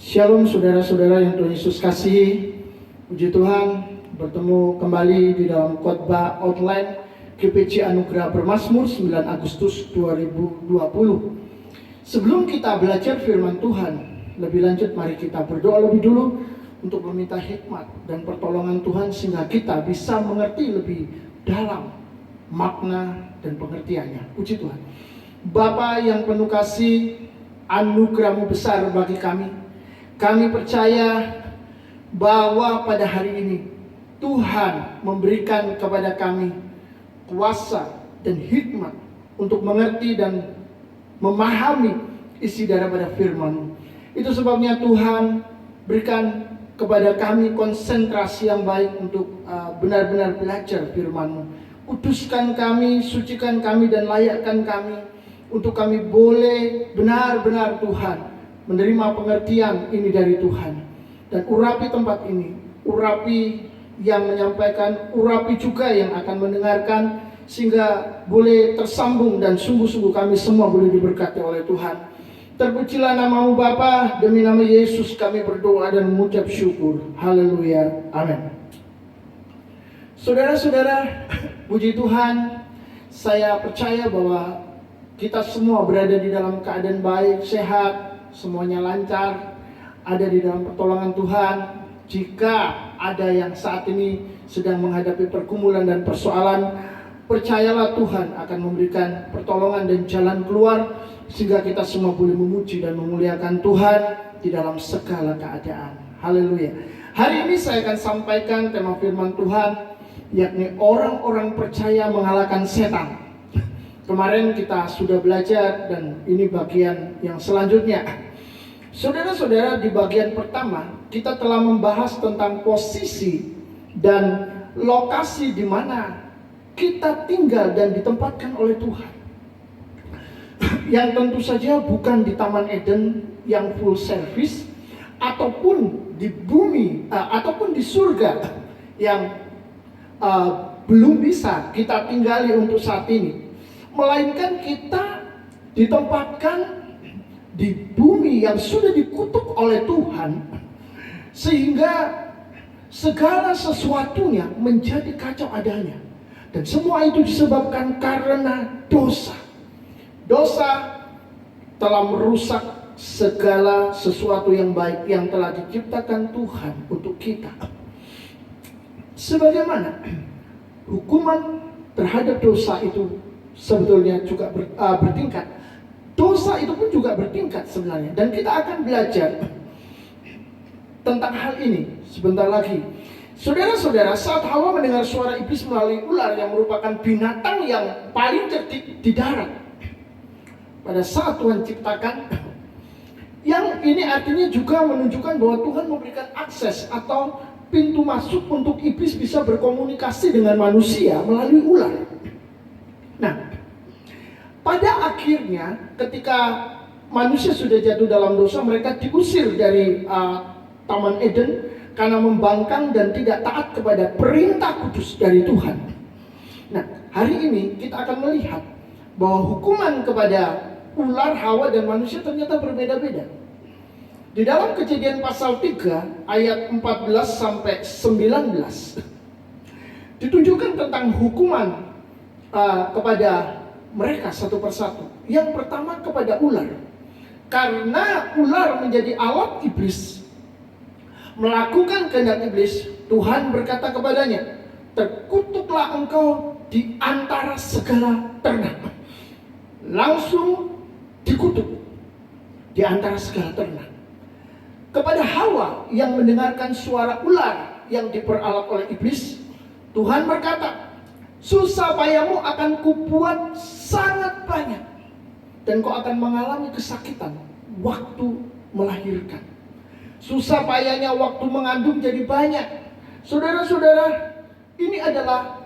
Shalom saudara-saudara yang Tuhan Yesus kasihi. Puji Tuhan, bertemu kembali di dalam khotbah online GPC Anugerah Bermazmur 9 Agustus 2020. Sebelum kita belajar firman Tuhan lebih lanjut, mari kita berdoa lebih dulu untuk meminta hikmat dan pertolongan Tuhan sehingga kita bisa mengerti lebih dalam makna dan pengertiannya. Puji Tuhan. Bapa yang penuh kasih, anugerah-Mu besar bagi kami. Kami percaya bahwa pada hari ini Tuhan memberikan kepada kami kuasa dan hikmat untuk mengerti dan memahami isi daripada firman-Mu. Itu sebabnya Tuhan berikan kepada kami konsentrasi yang baik untuk benar-benar belajar firman-Mu. Kuduskan kami, sucikan kami, dan layakkan kami untuk kami boleh benar-benar Tuhan menerima pengertian ini dari Tuhan. Dan urapi tempat ini, urapi yang menyampaikan, urapi juga yang akan mendengarkan, sehingga boleh tersambung dan sungguh-sungguh kami semua boleh diberkati oleh Tuhan. Terpujilah nama-Mu Bapa, demi nama Yesus kami berdoa dan mengucap syukur. Haleluya, amin. Saudara-saudara, puji Tuhan, saya percaya bahwa kita semua berada di dalam keadaan baik, sehat, semuanya lancar, ada di dalam pertolongan Tuhan. Jika ada yang saat ini sedang menghadapi pergumulan dan persoalan, percayalah Tuhan akan memberikan pertolongan dan jalan keluar, sehingga kita semua boleh memuji dan memuliakan Tuhan di dalam segala keadaan. Haleluya. Hari ini saya akan sampaikan tema firman Tuhan, yakni orang-orang percaya mengalahkan setan. Kemarin kita sudah belajar dan ini bagian yang selanjutnya. Saudara-saudara, di bagian pertama kita telah membahas tentang posisi dan lokasi di mana kita tinggal dan ditempatkan oleh Tuhan. Yang tentu saja bukan di Taman Eden yang full service, ataupun di bumi ataupun di surga yang belum bisa kita tinggali untuk saat ini. Melainkan kita ditempatkan di bumi yang sudah dikutuk oleh Tuhan, sehingga segala sesuatunya menjadi kacau adanya. Dan semua itu disebabkan karena dosa. Dosa telah merusak segala sesuatu yang baik yang telah diciptakan Tuhan untuk kita. Sebagaimana hukuman terhadap dosa itu sebetulnya juga bertingkat. Dosa itu pun juga bertingkat sebenarnya. Dan kita akan belajar tentang hal ini sebentar lagi. Saudara-saudara, saat Hawa mendengar suara iblis melalui ular yang merupakan binatang yang paling cerdik di darat pada saat Tuhan ciptakan, yang ini artinya juga menunjukkan bahwa Tuhan memberikan akses atau pintu masuk untuk iblis bisa berkomunikasi dengan manusia melalui ular. Nah, pada akhirnya ketika manusia sudah jatuh dalam dosa, mereka diusir dari Taman Eden karena membangkang dan tidak taat kepada perintah kudus dari Tuhan. Nah, hari ini kita akan melihat bahwa hukuman kepada ular, Hawa, dan manusia ternyata berbeda-beda. Di dalam Kejadian pasal 3 ayat 14 sampai 19 ditunjukkan tentang hukuman kepada mereka satu persatu. Yang pertama kepada ular. Karena ular menjadi alat iblis melakukan kehendak iblis, Tuhan berkata kepadanya, "Terkutuklah engkau di antara segala ternak." Langsung dikutuk di antara segala ternak. Kepada Hawa yang mendengarkan suara ular yang diperalat oleh iblis, Tuhan berkata, "Susah payamu akan kubuat sangat banyak, dan kau akan mengalami kesakitan waktu melahirkan." Susah payahnya waktu mengandung jadi banyak. Saudara-saudara, ini adalah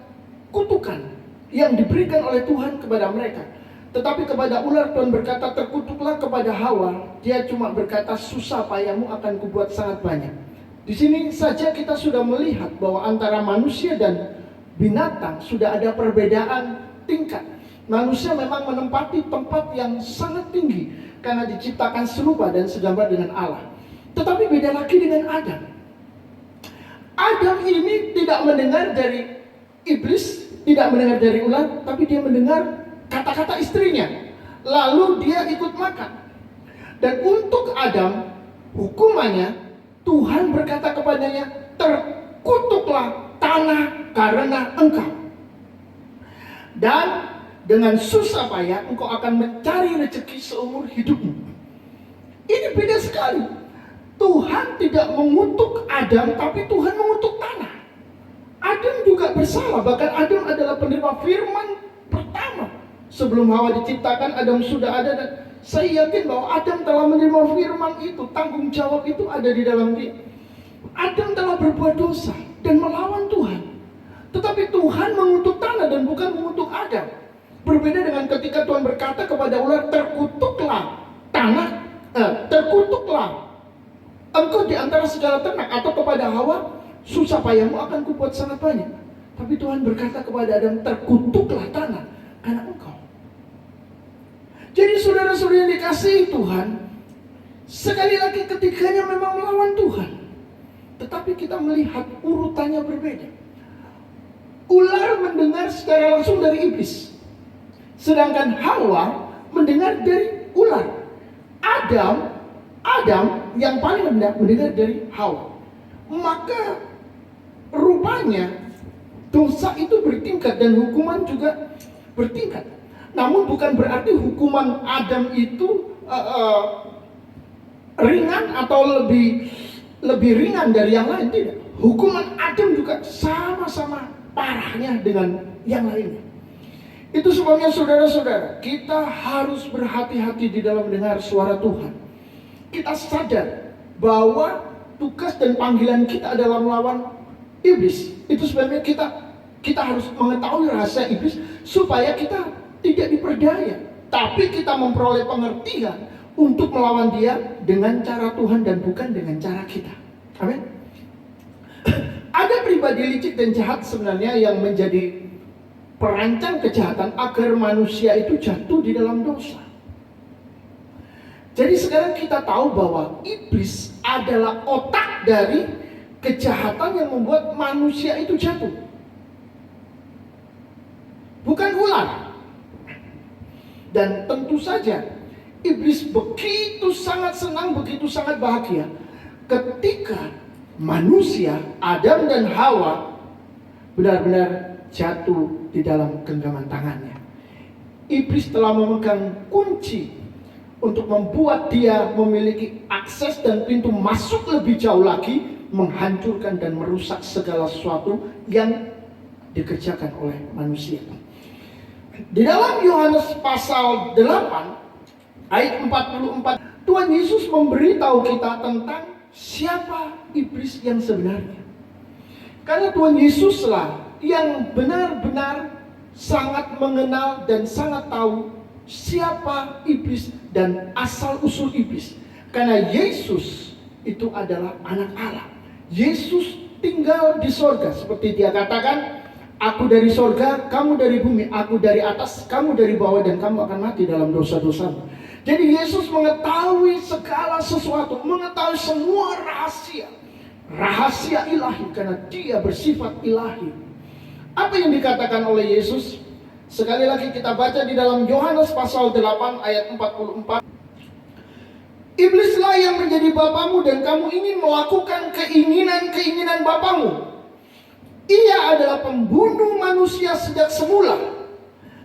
kutukan yang diberikan oleh Tuhan kepada mereka. Tetapi kepada ular Tuhan berkata, "Terkutuklah." Kepada Hawa, dia cuma berkata, "Susah payahmu akan kubuat sangat banyak." Di sini saja kita sudah melihat bahwa antara manusia dan binatang sudah ada perbedaan tingkat. Manusia memang menempati tempat yang sangat tinggi karena diciptakan serupa dan segambar dengan Allah. Tetapi beda lagi dengan Adam. Adam ini tidak mendengar dari iblis, tidak mendengar dari ular, tapi dia mendengar kata-kata istrinya. Lalu dia ikut makan. Dan untuk Adam, hukumannya, Tuhan berkata kepadanya, terkutuklah tanah karena engkau. Dan dengan susah payah engkau akan mencari rezeki seumur hidupmu. Ini beda sekali. Tuhan tidak mengutuk Adam, tapi Tuhan mengutuk tanah. Adam juga bersalah, bahkan Adam adalah penerima firman pertama. Sebelum Hawa diciptakan, Adam sudah ada, dan saya yakin bahwa Adam telah menerima firman itu. Tanggung jawab itu ada di dalam dia. Adam telah berbuat dosa dan melawan Tuhan. Tetapi Tuhan mengutuk tanah dan bukan mengutuk Adam. Berbeda dengan ketika Tuhan berkata kepada ular, terkutuklah tanah, terkutuklah engkau di antara segala ternak, atau kepada Hawa, susah payahmu akan kubuat sangat banyak. Tapi Tuhan berkata kepada Adam, terkutuklah tanah karena engkau. Jadi saudara-saudara yang dikasihi Tuhan, sekali lagi ketiganya memang melawan Tuhan. Tetapi kita melihat urutannya berbeda. Ular mendengar secara langsung dari iblis, sedangkan Hawa mendengar dari ular. Adam yang paling rendah mendengar dari Hawa. Maka rupanya dosa itu bertingkat dan hukuman juga bertingkat. Namun bukan berarti hukuman Adam itu ringan atau lebih ringan dari yang lain, tidak. Hukuman Adam juga sama-sama parahnya dengan yang lainnya. Itu sebabnya saudara-saudara, kita harus berhati-hati di dalam mendengar suara Tuhan. Kita sadar bahwa tugas dan panggilan kita adalah melawan iblis. Itu sebabnya kita harus mengetahui rahasia iblis supaya kita tidak diperdaya, tapi kita memperoleh pengertian untuk melawan dia dengan cara Tuhan dan bukan dengan cara kita. Amin. Ada pribadi licik dan jahat sebenarnya yang menjadi perancang kejahatan agar manusia itu jatuh di dalam dosa. Jadi sekarang kita tahu bahwa iblis adalah otak dari kejahatan yang membuat manusia itu jatuh. Bukan ular. Dan tentu saja iblis begitu sangat senang, begitu sangat bahagia ketika manusia, Adam dan Hawa, benar-benar jatuh di dalam genggaman tangannya. Iblis telah memegang kunci untuk membuat dia memiliki akses dan pintu masuk lebih jauh lagi, menghancurkan dan merusak segala sesuatu yang dikerjakan oleh manusia. Di dalam Yohanes pasal 8 ayat 44, Tuhan Yesus memberitahu kita tentang siapa iblis yang sebenarnya. Karena Tuhan Yesuslah yang benar-benar sangat mengenal dan sangat tahu siapa iblis dan asal-usul iblis. Karena Yesus itu adalah anak Allah. Yesus tinggal di sorga, seperti dia katakan, aku dari sorga, kamu dari bumi, aku dari atas, kamu dari bawah, dan kamu akan mati dalam dosa-dosamu. Jadi Yesus mengetahui segala sesuatu, mengetahui semua rahasia ilahi, karena dia bersifat ilahi. Apa yang dikatakan oleh Yesus? Sekali lagi kita baca di dalam Yohanes pasal 8 ayat 44. Iblislah yang menjadi bapamu dan kamu ingin melakukan keinginan-keinginan bapamu. Ia adalah pembunuh manusia sejak semula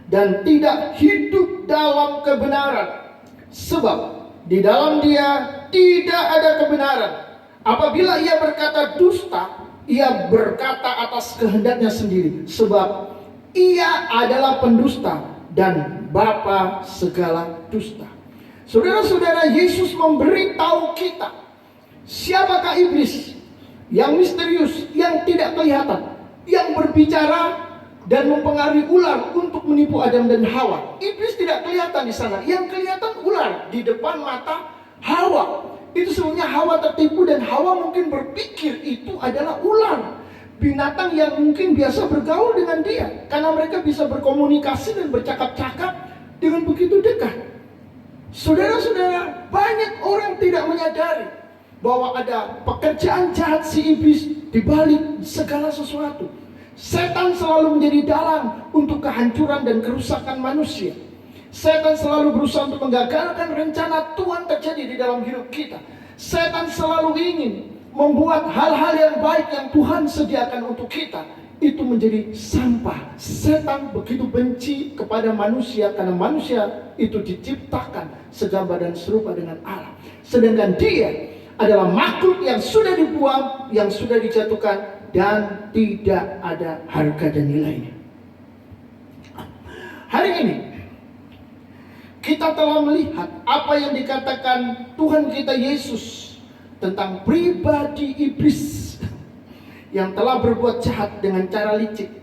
dan tidak hidup dalam kebenaran, sebab di dalam dia tidak ada kebenaran. Apabila ia berkata dusta, ia berkata atas kehendaknya sendiri, sebab ia adalah pendusta dan bapa segala dusta. Saudara-saudara, Yesus memberitahu kita siapakah iblis yang misterius, yang tidak kelihatan, yang berbicara dan mempengaruhi ular untuk menipu Adam dan Hawa. Iblis tidak kelihatan di sana, yang kelihatan ular di depan mata Hawa. Itu sebabnya Hawa tertipu dan Hawa mungkin berpikir itu adalah ular, binatang yang mungkin biasa bergaul dengan dia, karena mereka bisa berkomunikasi dan bercakap-cakap dengan begitu dekat. Saudara-saudara, banyak orang tidak menyadari bahwa ada pekerjaan jahat si iblis di balik segala sesuatu. Setan selalu menjadi dalang untuk kehancuran dan kerusakan manusia. Setan selalu berusaha untuk menggagalkan rencana Tuhan terjadi di dalam hidup kita. Setan selalu ingin membuat hal-hal yang baik yang Tuhan sediakan untuk kita itu menjadi sampah. Setan begitu benci kepada manusia karena manusia itu diciptakan segambar dan serupa dengan Allah. Sedangkan dia adalah makhluk yang sudah dibuang, yang sudah dijatuhkan, dan tidak ada harga dan nilainya. Hari ini kita telah melihat apa yang dikatakan Tuhan kita Yesus tentang pribadi iblis yang telah berbuat jahat dengan cara licik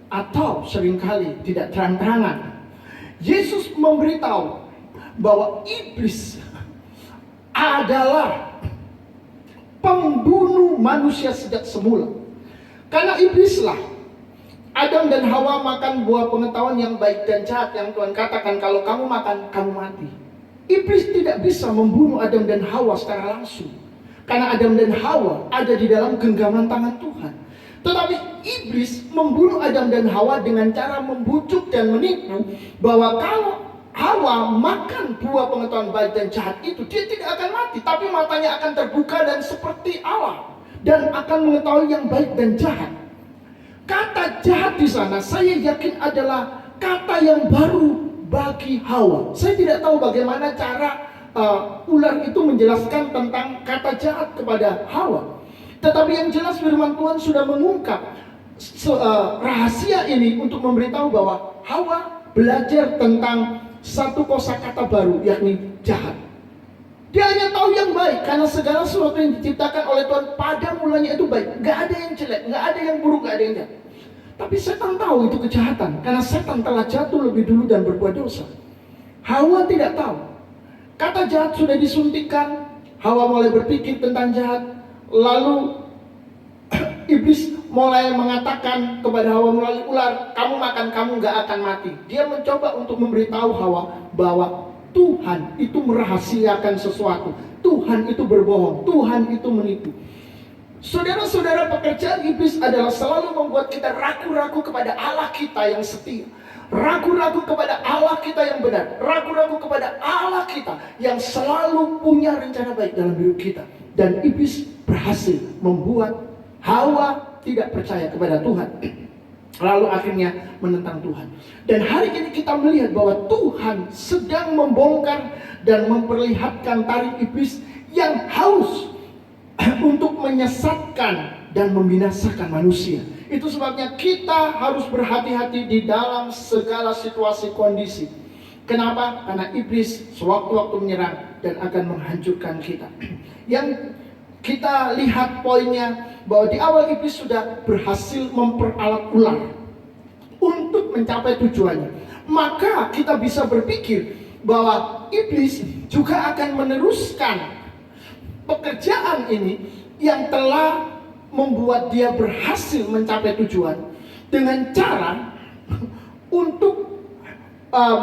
atau seringkali tidak terang-terangan. Yesus memberitahu bahwa iblis adalah pembunuh manusia sejak semula. Karena iblislah Adam dan Hawa makan buah pengetahuan yang baik dan jahat yang Tuhan katakan kalau kamu makan, kamu mati. Iblis tidak bisa membunuh Adam dan Hawa secara langsung, karena Adam dan Hawa ada di dalam genggaman tangan Tuhan. Tetapi iblis membunuh Adam dan Hawa dengan cara membujuk dan menipu bahwa kalau Hawa makan buah pengetahuan baik dan jahat itu, dia tidak akan mati, tapi matanya akan terbuka dan seperti Allah, dan akan mengetahui yang baik dan jahat. Kata jahat di sana saya yakin adalah kata yang baru bagi Hawa. Saya tidak tahu bagaimana cara ular itu menjelaskan tentang kata jahat kepada Hawa. Tetapi yang jelas firman Tuhan sudah mengungkap rahasia ini untuk memberitahu bahwa Hawa belajar tentang satu kosakata baru, yakni jahat. Dia hanya tahu yang baik karena segala sesuatu yang diciptakan oleh Tuhan pada mulanya itu baik. Gak ada yang jelek, gak ada yang buruk, gak ada yang jahat. Tapi setan tahu itu kejahatan karena setan telah jatuh lebih dulu dan berbuat dosa. Hawa tidak tahu. Kata jahat sudah disuntikkan, Hawa mulai berpikir tentang jahat. Lalu iblis mulai mengatakan kepada Hawa melalui ular, kamu makan, kamu gak akan mati. Dia mencoba untuk memberitahu Hawa bahwa Tuhan itu merahasiakan sesuatu, Tuhan itu berbohong, Tuhan itu menipu. Saudara-saudara, pekerjaan iblis adalah selalu membuat kita ragu-ragu kepada Allah kita yang setia, ragu-ragu kepada Allah kita yang benar, ragu-ragu kepada Allah kita yang selalu punya rencana baik dalam hidup kita. Dan iblis berhasil membuat Hawa tidak percaya kepada Tuhan, lalu akhirnya menentang Tuhan. Dan hari ini kita melihat bahwa Tuhan sedang membongkar dan memperlihatkan tarik iblis yang haus untuk menyesatkan dan membinasakan manusia. Itu sebabnya kita harus berhati-hati di dalam segala situasi kondisi. Kenapa? Karena iblis sewaktu-waktu menyerang dan akan menghancurkan kita. Yang kita lihat poinnya bahwa di awal iblis sudah berhasil memperalat ular untuk mencapai tujuannya. Maka kita bisa berpikir bahwa iblis juga akan meneruskan pekerjaan ini yang telah membuat dia berhasil mencapai tujuan dengan cara untuk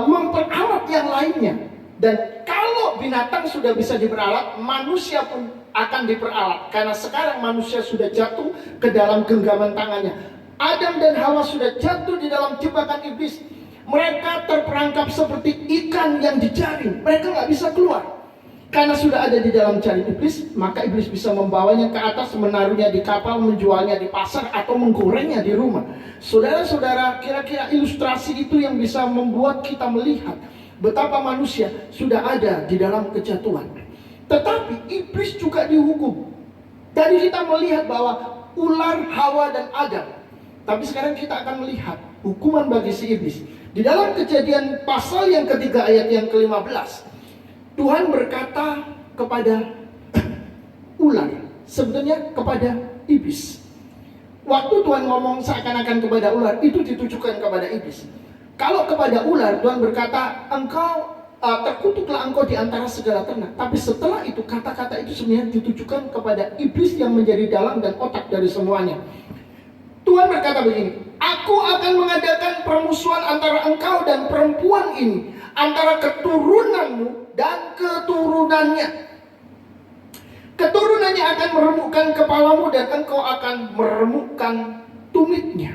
memperalat yang lainnya. Dan kalau binatang sudah bisa diperalat, manusia pun akan diperalat. Karena sekarang manusia sudah jatuh ke dalam genggaman tangannya. Adam dan Hawa sudah jatuh di dalam jebakan iblis. Mereka terperangkap seperti ikan yang dijaring. Mereka nggak bisa keluar. Karena sudah ada di dalam jaring iblis, maka iblis bisa membawanya ke atas, menaruhnya di kapal, menjualnya di pasar, atau menggorengnya di rumah. Saudara-saudara, kira-kira ilustrasi itu yang bisa membuat kita melihat betapa manusia sudah ada di dalam kejatuhan. Tetapi iblis juga dihukum. Tadi kita melihat bahwa ular, Hawa, dan Adam. Tapi sekarang kita akan melihat hukuman bagi si iblis. Di dalam Kejadian pasal yang ketiga ayat yang ke-15, Tuhan berkata kepada ular, sebetulnya kepada iblis. Waktu Tuhan ngomong seakan-akan kepada ular, itu ditujukan kepada iblis. Kalau kepada ular, Tuhan berkata, terkutuklah engkau di antara segala ternak. Tapi setelah itu, kata-kata itu sebenarnya ditujukan kepada iblis yang menjadi dalang dan otak dari semuanya. Tuhan berkata begini, aku akan mengadakan permusuhan antara engkau dan perempuan ini, antara keturunanmu dan keturunannya. Keturunan keturunannya akan meremukkan kepalamu dan engkau akan meremukkan tumitnya.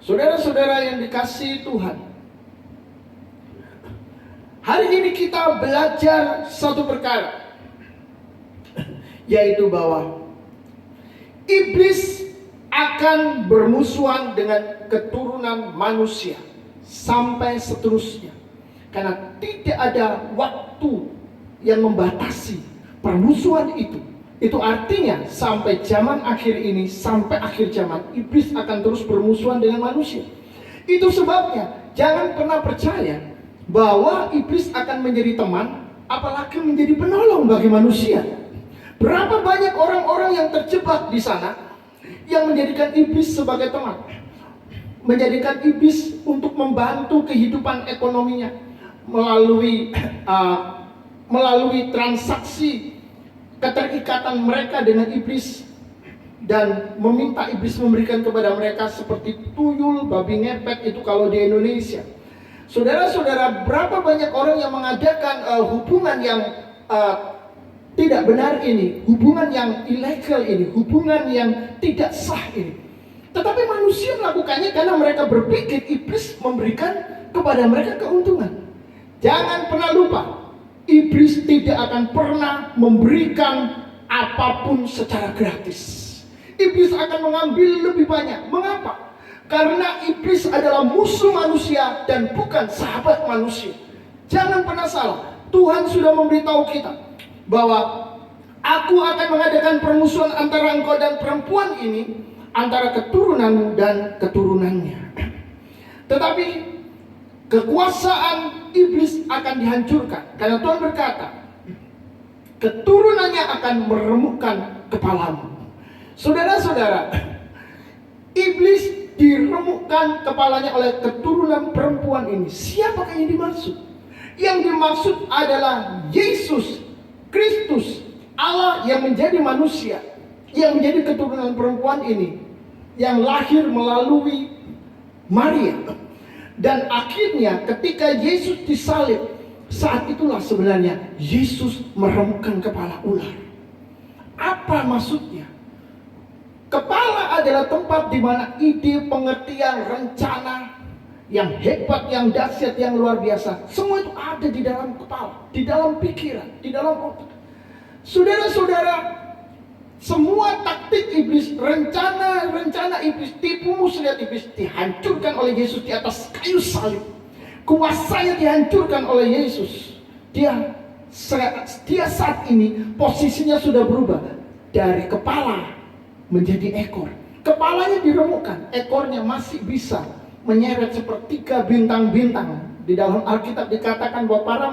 Saudara-saudara yang dikasihi Tuhan, hari ini kita belajar satu perkara, yaitu bahwa iblis akan bermusuhan dengan keturunan manusia sampai seterusnya. Karena tidak ada waktu yang membatasi permusuhan itu. Itu artinya sampai zaman akhir ini, sampai akhir zaman, iblis akan terus bermusuhan dengan manusia. Itu sebabnya jangan pernah percaya bahwa iblis akan menjadi teman, apalagi menjadi penolong bagi manusia. Berapa banyak orang-orang yang terjebak di sana yang menjadikan iblis sebagai teman, menjadikan iblis untuk membantu kehidupan ekonominya melalui transaksi keterikatan mereka dengan iblis, dan meminta iblis memberikan kepada mereka seperti tuyul, babi ngepet itu kalau di Indonesia. Saudara-saudara, berapa banyak orang yang mengadakan hubungan yang tidak benar ini, hubungan yang ilegal ini, hubungan yang tidak sah ini. Tetapi manusia melakukannya karena mereka berpikir iblis memberikan kepada mereka keuntungan. Jangan pernah lupa, iblis tidak akan pernah memberikan apapun secara gratis. Iblis akan mengambil lebih banyak. Mengapa? Karena iblis adalah musuh manusia dan bukan sahabat manusia. Jangan pernah salah. Tuhan sudah memberitahu kita bahwa aku akan mengadakan permusuhan antara engkau dan perempuan ini, antara keturunanmu dan keturunannya. Tetapi kekuasaan iblis akan dihancurkan, karena Tuhan berkata, keturunannya akan meremukkan kepalamu. Saudara-saudara, iblis diremukkan kepalanya oleh keturunan perempuan ini. Siapakah yang dimaksud? Yang dimaksud adalah Yesus Kristus, Allah yang menjadi manusia, yang menjadi keturunan perempuan ini, yang lahir melalui Maria. Dan akhirnya ketika Yesus disalib, saat itulah sebenarnya Yesus meremukkan kepala ular. Apa maksudnya? Kepala adalah tempat di mana ide, pengertian, rencana yang hebat, yang dahsyat, yang luar biasa, semua itu ada di dalam kepala, di dalam pikiran, di dalam otak. Saudara-saudara, semua taktik iblis, rencana iblis, tipu muslihat iblis dihancurkan oleh Yesus di atas kayu salib. Kuasanya dihancurkan oleh Yesus. Dia saat ini posisinya sudah berubah dari kepala menjadi ekor. Kepalanya diremukkan, ekornya masih bisa menyeret sepertiga bintang-bintang. Di dalam Alkitab dikatakan bahwa para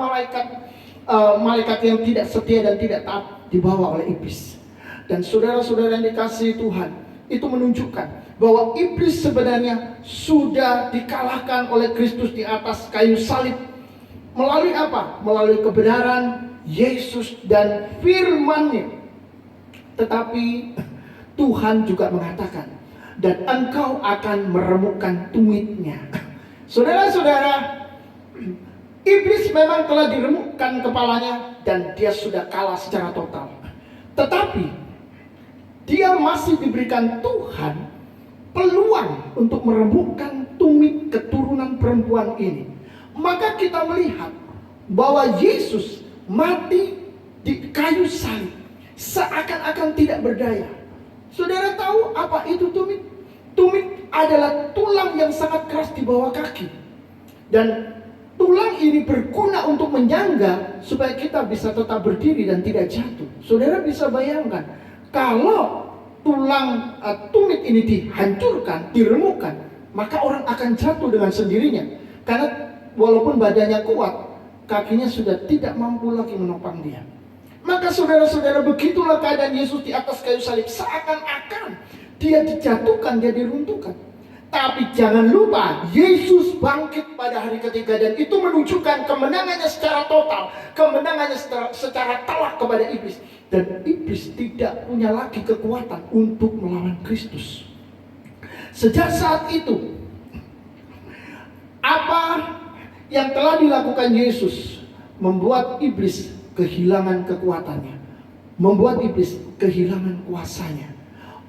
malaikat yang tidak setia dan tidak taat dibawa oleh iblis. Dan saudara-saudara yang dikasihi Tuhan, itu menunjukkan bahwa iblis sebenarnya sudah dikalahkan oleh Kristus di atas kayu salib. Melalui apa? Melalui kebenaran Yesus dan firman-Nya. Tetapi Tuhan juga mengatakan, dan engkau akan meremukkan tumitnya. Saudara-saudara, iblis memang telah diremukkan kepalanya dan dia sudah kalah secara total. Tetapi dia masih diberikan Tuhan peluang untuk meremukkan tumit keturunan perempuan ini. Maka kita melihat bahwa Yesus mati di kayu salib seakan-akan tidak berdaya. Saudara tahu apa itu tumit? Tumit adalah tulang yang sangat keras di bawah kaki. Dan tulang ini berguna untuk menyangga supaya kita bisa tetap berdiri dan tidak jatuh. Saudara bisa bayangkan, kalau tulang tumit ini dihancurkan, diremukkan, maka orang akan jatuh dengan sendirinya. Karena walaupun badannya kuat, kakinya sudah tidak mampu lagi menopang dia. Maka saudara-saudara, begitulah keadaan Yesus di atas kayu salib. Seakan-akan dia dijatuhkan, dia diruntuhkan. Tapi jangan lupa, Yesus bangkit pada hari ketiga, dan itu menunjukkan kemenangannya secara total, kemenangannya secara telak kepada iblis. Dan iblis tidak punya lagi kekuatan untuk melawan Kristus. Sejak saat itu, apa yang telah dilakukan Yesus membuat iblis kehilangan kekuatannya. membuat iblis kehilangan kuasanya.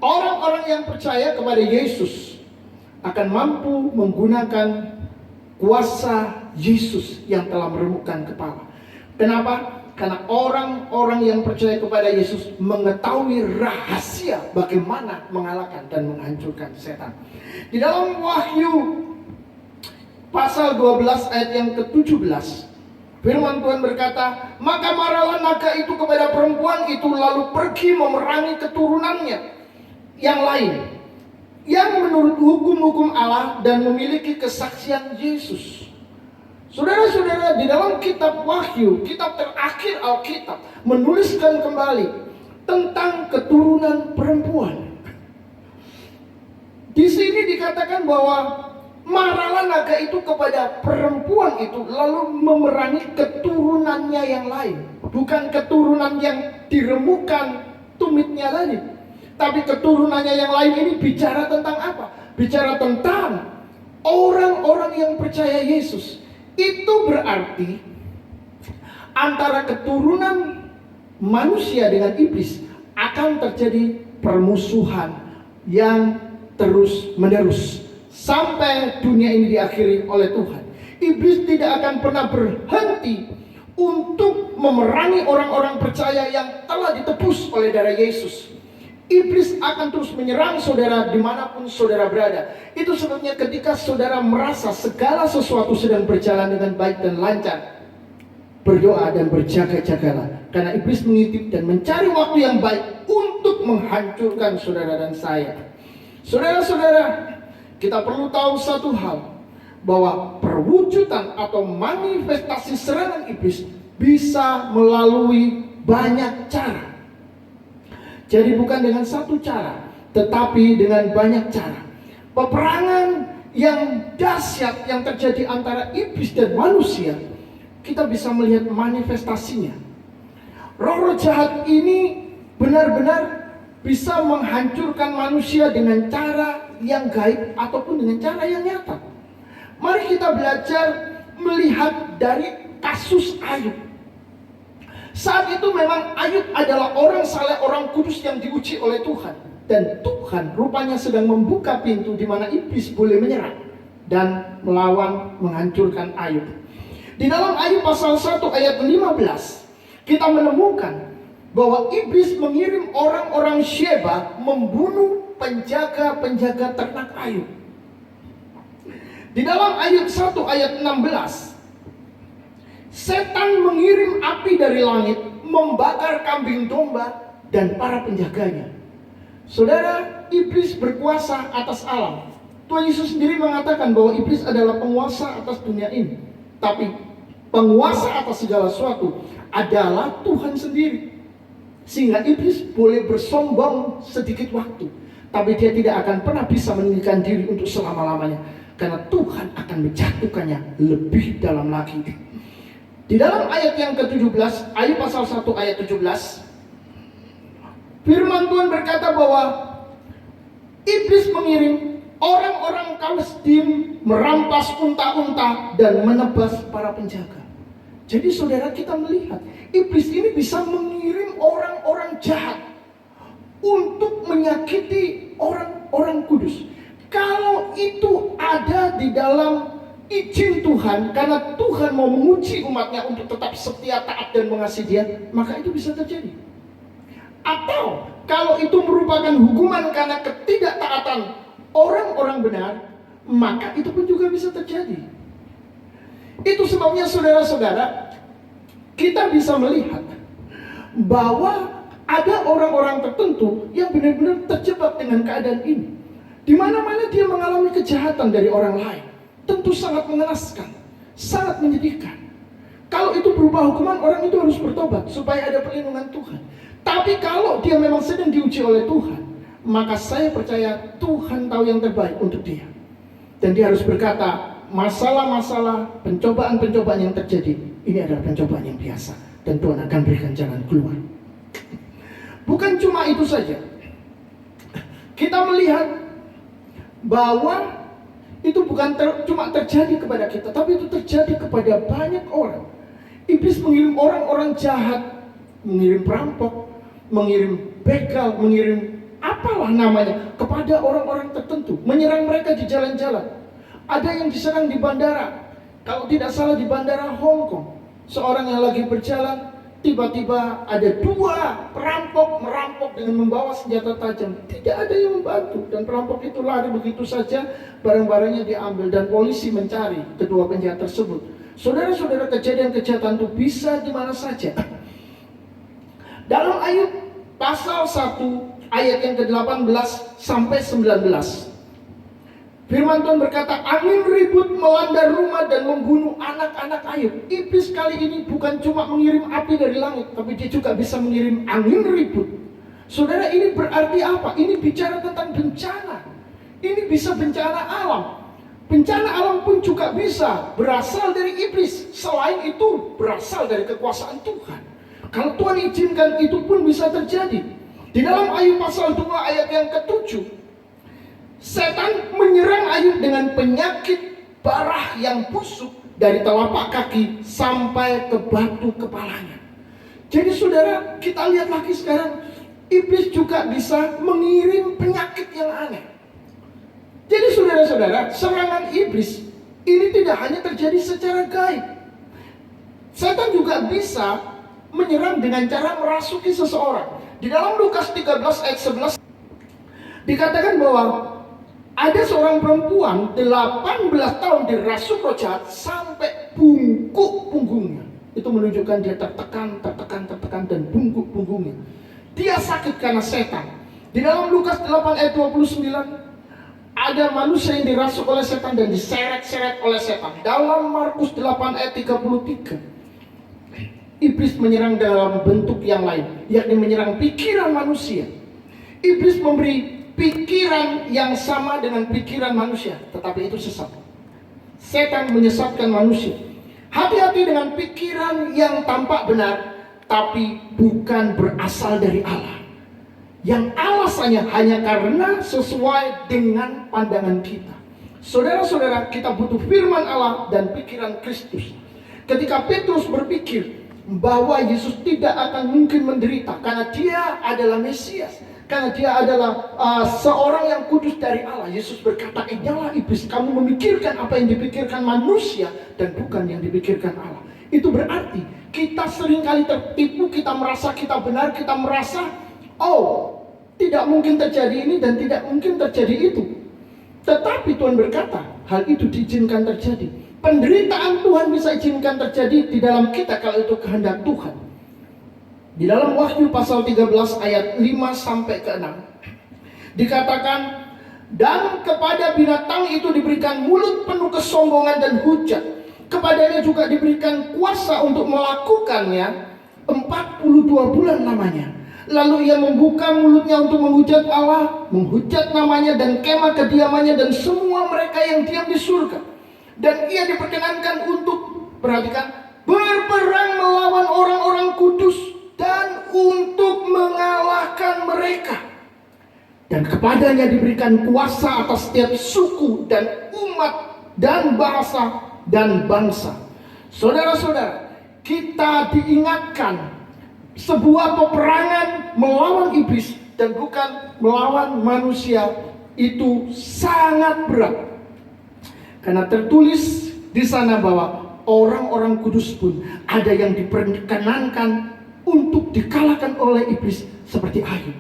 Orang-orang yang percaya kepada Yesus akan mampu menggunakan kuasa Yesus yang telah meremukkan kepala. Kenapa? Karena orang-orang yang percaya kepada Yesus mengetahui rahasia bagaimana mengalahkan dan menghancurkan setan. Di dalam Wahyu pasal 12 ayat yang ke-17, firman Tuhan berkata, maka marahlah naga itu kepada perempuan itu, lalu pergi memerangi keturunannya yang lain, yang menurut hukum-hukum Allah dan memiliki kesaksian Yesus. Saudara-saudara, di dalam kitab Wahyu, kitab terakhir Alkitab, menuliskan kembali tentang keturunan perempuan. Di sini dikatakan bahwa marahlah naga itu kepada perempuan itu, lalu memerangi keturunannya yang lain. Bukan keturunan yang diremukkan tumitnya tadi, tapi keturunannya yang lain ini bicara tentang apa? Bicara tentang orang-orang yang percaya Yesus. Itu berarti antara keturunan manusia dengan iblis akan terjadi permusuhan yang terus menerus sampai dunia ini diakhiri oleh Tuhan. Iblis tidak akan pernah berhenti untuk memerangi orang-orang percaya yang telah ditebus oleh darah Yesus. Iblis akan terus menyerang saudara dimanapun saudara berada. Itu sebabnya ketika saudara merasa segala sesuatu sedang berjalan dengan baik dan lancar, berdoa dan berjaga-jagalah, karena iblis mengintip dan mencari waktu yang baik untuk menghancurkan saudara dan saya. Saudara-saudara, kita perlu tahu satu hal, bahwa perwujudan atau manifestasi serangan iblis bisa melalui banyak cara. Jadi bukan dengan satu cara, tetapi dengan banyak cara. Peperangan yang dahsyat yang terjadi antara iblis dan manusia, kita bisa melihat manifestasinya. Roh-roh jahat ini benar-benar bisa menghancurkan manusia dengan cara yang gaib ataupun dengan cara yang nyata. Mari kita belajar melihat dari kasus Ayub. Saat itu memang Ayub adalah orang saleh, orang kudus yang diuji oleh Tuhan. Dan Tuhan rupanya sedang membuka pintu di mana iblis boleh menyerang dan melawan, menghancurkan Ayub. Di dalam Ayub pasal 1 ayat 15, kita menemukan bahwa iblis mengirim orang-orang Sheba membunuh penjaga-penjaga ternak Ayub. Di dalam Ayub 1 ayat 16, setan mengirim api dari langit membakar kambing domba dan para penjaganya. Saudara, iblis berkuasa atas alam. Tuhan Yesus sendiri mengatakan bahwa iblis adalah penguasa atas dunia ini. Tapi penguasa atas segala sesuatu adalah Tuhan sendiri. Sehingga iblis boleh bersombong sedikit waktu, tapi dia tidak akan pernah bisa meninggikan diri untuk selama-lamanya. Karena Tuhan akan menjatuhkannya lebih dalam lagi. Di dalam ayat yang ke-17, Ayub pasal 1 ayat 17, firman Tuhan berkata bahwa iblis mengirim orang-orang Kalsdim merampas unta-unta dan menebas para penjaga. Jadi saudara, kita melihat iblis ini bisa mengirim orang-orang jahat untuk menyakiti orang-orang kudus. Kalau itu ada di dalam izin Tuhan, karena Tuhan mau menguji umatnya untuk tetap setia, taat dan mengasihi dia, maka itu bisa terjadi. Atau kalau itu merupakan hukuman karena ketidaktaatan orang-orang benar, maka itu pun juga bisa terjadi. Itu sebabnya saudara-saudara, kita bisa melihat bahwa ada orang-orang tertentu yang benar-benar terjebak dengan keadaan ini. Di mana-mana dia mengalami kejahatan dari orang lain. Tentu sangat mengenaskan, sangat menyedihkan. Kalau itu berupa hukuman, orang itu harus bertobat supaya ada perlindungan Tuhan. Tapi kalau dia memang sedang diuji oleh Tuhan, maka saya percaya Tuhan tahu yang terbaik untuk dia. Dan dia harus berkata, masalah-masalah, pencobaan-pencobaan yang terjadi, ini adalah pencobaan yang biasa. Dan Tuhan akan berikan jalan keluar. Bukan cuma itu saja. Kita melihat bahwa itu bukan cuma terjadi kepada kita, tapi itu terjadi kepada banyak orang. Iblis mengirim orang-orang jahat, mengirim perampok, mengirim begal, mengirim apalah namanya kepada orang-orang tertentu, menyerang mereka di jalan-jalan. Ada yang diserang di bandara, kalau tidak salah di bandara Hong Kong. Seorang yang lagi berjalan, tiba-tiba ada dua perampok merampok dengan membawa senjata tajam. Tidak ada yang membantu, dan perampok itu lari begitu saja, barang-barangnya diambil, dan polisi mencari kedua penjahat tersebut. Saudara-saudara, kejadian kejahatan itu bisa di mana saja. Dalam Ayub pasal 1 ayat yang ke-18 sampai 19. Firman Tuhan berkata, angin ribut melanda rumah dan membunuh anak-anak Ayub. Iblis kali ini bukan cuma mengirim api dari langit, tapi dia juga bisa mengirim angin ribut. Saudara, ini berarti apa? Ini bicara tentang bencana. Ini bisa bencana alam. Bencana alam pun juga bisa berasal dari iblis. Selain itu berasal dari kekuasaan Tuhan. Kalau Tuhan izinkan, itu pun bisa terjadi. Di dalam Ayub pasal 2 ayat yang ke-7, setan menyerang Ayub dengan penyakit parah yang busuk dari telapak kaki sampai ke batu kepalanya. Jadi saudara, kita lihat lagi sekarang, iblis juga bisa mengirim penyakit yang aneh. Jadi saudara-saudara, serangan iblis ini tidak hanya terjadi secara gaib. Setan juga bisa menyerang dengan cara merasuki seseorang. Di dalam Lukas 13 ayat 11 dikatakan bahwa ada seorang perempuan 18 tahun dirasuk roh jahat sampai bungkuk punggungnya. Itu menunjukkan dia tertekan dan bungkuk punggungnya. Dia sakit karena setan. Di dalam Lukas 8 ayat 29 ada manusia yang dirasuk oleh setan dan diseret-seret oleh setan. Dalam Markus 8 ayat 33, iblis menyerang dalam bentuk yang lain, yakni menyerang pikiran manusia. Iblis memberi pikiran yang sama dengan pikiran manusia, tetapi itu sesat. Setan menyesatkan manusia. Hati-hati dengan pikiran yang tampak benar, tapi bukan berasal dari Allah. Yang alasannya hanya karena sesuai dengan pandangan kita. Saudara-saudara, kita butuh firman Allah dan pikiran Kristus. Ketika Petrus berpikir bahwa Yesus tidak akan mungkin menderita karena dia adalah Mesias, karena dia adalah seorang yang kudus dari Allah, Yesus berkata, "Inyalah iblis, kamu memikirkan apa yang dipikirkan manusia dan bukan yang dipikirkan Allah." Itu berarti kita seringkali tertipu, kita merasa kita benar, kita merasa, oh, tidak mungkin terjadi ini dan tidak mungkin terjadi itu. Tetapi Tuhan berkata, hal itu diizinkan terjadi. Penderitaan Tuhan bisa izinkan terjadi di dalam kita kalau itu kehendak Tuhan. Di dalam Wahyu pasal 13 ayat 5 sampai ke 6 dikatakan, dan kepada binatang itu diberikan mulut penuh kesombongan dan hujat. Kepadanya juga diberikan kuasa untuk melakukannya 42 bulan lamanya. Lalu ia membuka mulutnya untuk menghujat Allah, menghujat namanya dan kemah kediamannya dan semua mereka yang diam di surga. Dan ia diperkenankan untuk, perhatikan, berperang melawan orang-orang kudus dan untuk mengalahkan mereka. Dan kepadanya diberikan kuasa atas setiap suku dan umat dan bahasa dan bangsa. Saudara-saudara, kita diingatkan sebuah peperangan melawan iblis dan bukan melawan manusia itu sangat berat. Karena tertulis di sana bahwa orang-orang kudus pun ada yang diperkenankan untuk dikalahkan oleh iblis seperti Ayub.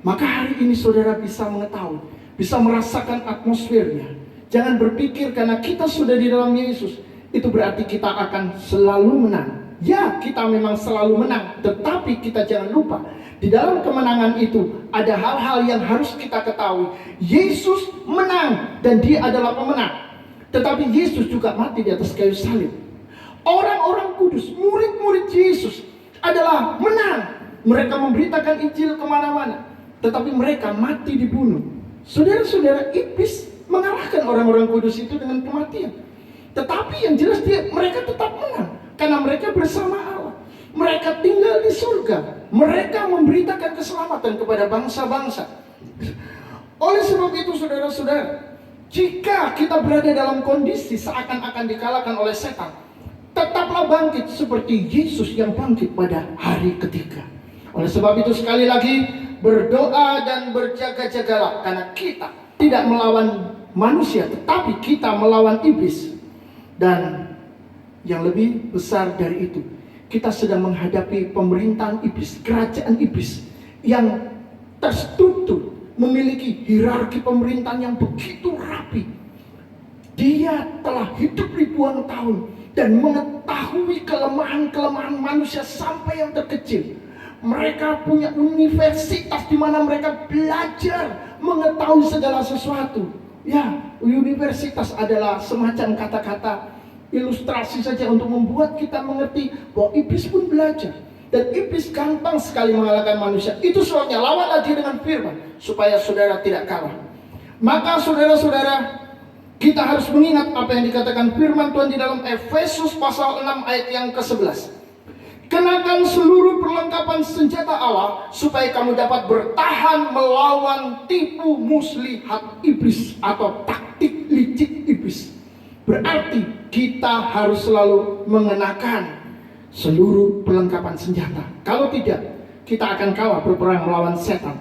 Maka hari ini saudara bisa mengetahui, bisa merasakan atmosfernya. Jangan berpikir karena kita sudah di dalam Yesus, itu berarti kita akan selalu menang. Ya, kita memang selalu menang, tetapi kita jangan lupa, di dalam kemenangan itu ada hal-hal yang harus kita ketahui. Yesus menang dan dia adalah pemenang. Tetapi Yesus juga mati di atas kayu salib. Orang-orang kudus, murid-murid Yesus adalah menang. Mereka memberitakan Injil kemana-mana, tetapi mereka mati dibunuh. Saudara-saudara, iblis mengalahkan orang-orang kudus itu dengan kematian. Tetapi yang jelas mereka tetap menang, karena mereka bersama Allah. Mereka tinggal di surga. Mereka memberitakan keselamatan kepada bangsa-bangsa. Oleh sebab itu saudara-saudara, jika kita berada dalam kondisi seakan-akan dikalahkan oleh setan, tetaplah bangkit seperti Yesus yang bangkit pada hari ketiga. Oleh sebab itu sekali lagi, berdoa dan berjaga-jagalah, karena kita tidak melawan manusia, tetapi kita melawan iblis. Dan yang lebih besar dari itu, kita sedang menghadapi pemerintahan iblis, kerajaan iblis yang terstruktur, memiliki hierarki pemerintahan yang begitu rapi. Dia telah hidup ribuan tahun dan mengetahui kelemahan-kelemahan manusia sampai yang terkecil. Mereka punya universitas di mana mereka belajar mengetahui segala sesuatu. Ya, universitas adalah semacam kata-kata ilustrasi saja untuk membuat kita mengerti bahwa iblis pun belajar. Dan iblis gampang sekali mengalahkan manusia. Itu sebabnya lawanlah dia dengan firman, supaya saudara tidak kalah. Maka saudara-saudara, kita harus mengingat apa yang dikatakan firman Tuhan di dalam Efesus pasal 6 ayat yang ke-11. Kenakan seluruh perlengkapan senjata Allah, supaya kamu dapat bertahan melawan tipu muslihat iblis atau taktik licik iblis. Berarti kita harus selalu mengenakan seluruh perlengkapan senjata. Kalau tidak, kita akan kalah berperang melawan setan.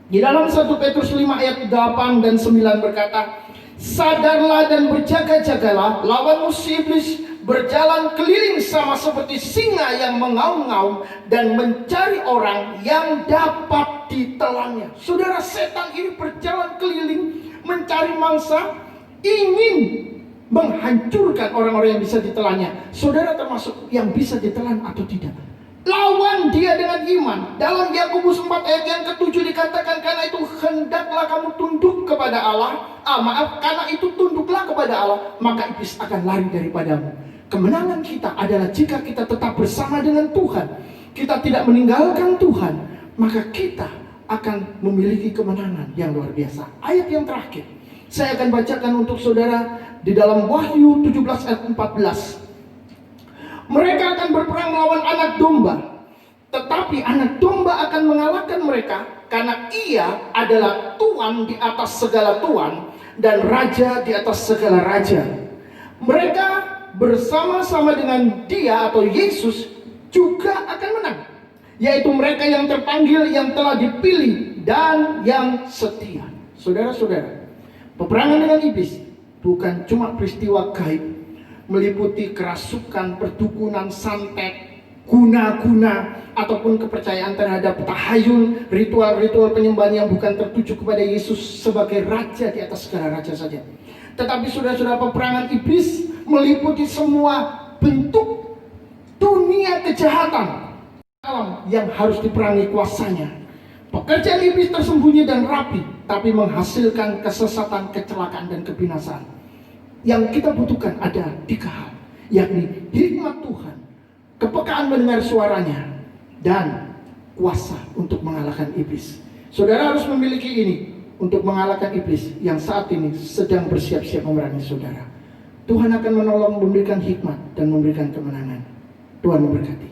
Di dalam 1 Petrus 5 ayat 8 dan 9 berkata, sadarlah dan berjaga-jagalah, lawan musuh iblis berjalan keliling sama seperti singa yang mengaum-ngaum dan mencari orang yang dapat ditelannya. Saudara, setan ini berjalan keliling mencari mangsa, ingin menghancurkan orang-orang yang bisa ditelannya. Saudara termasuk yang bisa ditelan atau tidak? Lawan dia dengan iman. Dalam Yakobus 4 ayat yang ke-7 dikatakan, karena itu hendaklah kamu tunduk kepada Allah. Karena itu tunduklah kepada Allah, maka iblis akan lari daripadamu. Kemenangan kita adalah jika kita tetap bersama dengan Tuhan, kita tidak meninggalkan Tuhan, maka kita akan memiliki kemenangan yang luar biasa. Ayat yang terakhir saya akan bacakan untuk saudara di dalam Wahyu 17 ayat 14. Mereka akan berperang melawan anak domba, tetapi anak domba akan mengalahkan mereka, karena ia adalah Tuan di atas segala tuan dan Raja di atas segala raja. Mereka bersama-sama dengan dia atau Yesus juga akan menang, yaitu mereka yang terpanggil, yang telah dipilih, dan yang setia. Saudara-saudara, peperangan dengan iblis bukan cuma peristiwa gaib, meliputi kerasukan, perdukunan, santet, guna-guna, ataupun kepercayaan terhadap tahayul, ritual-ritual penyembahan yang bukan tertuju kepada Yesus sebagai Raja di atas segala raja saja. Tetapi saudara-saudara, peperangan iblis meliputi semua bentuk dunia kejahatan alam yang harus diperangi kuasanya. Pekerjaan iblis tersembunyi dan rapi, tapi menghasilkan kesesatan, kecelakaan, dan kebinasaan. Yang kita butuhkan ada 3 hal, yakni hikmat Tuhan, kepekaan mendengar suaranya, dan kuasa untuk mengalahkan iblis. Saudara harus memiliki ini untuk mengalahkan iblis yang saat ini sedang bersiap-siap memerangi saudara. Tuhan akan menolong, memberikan hikmat, dan memberikan kemenangan. Tuhan memberkati.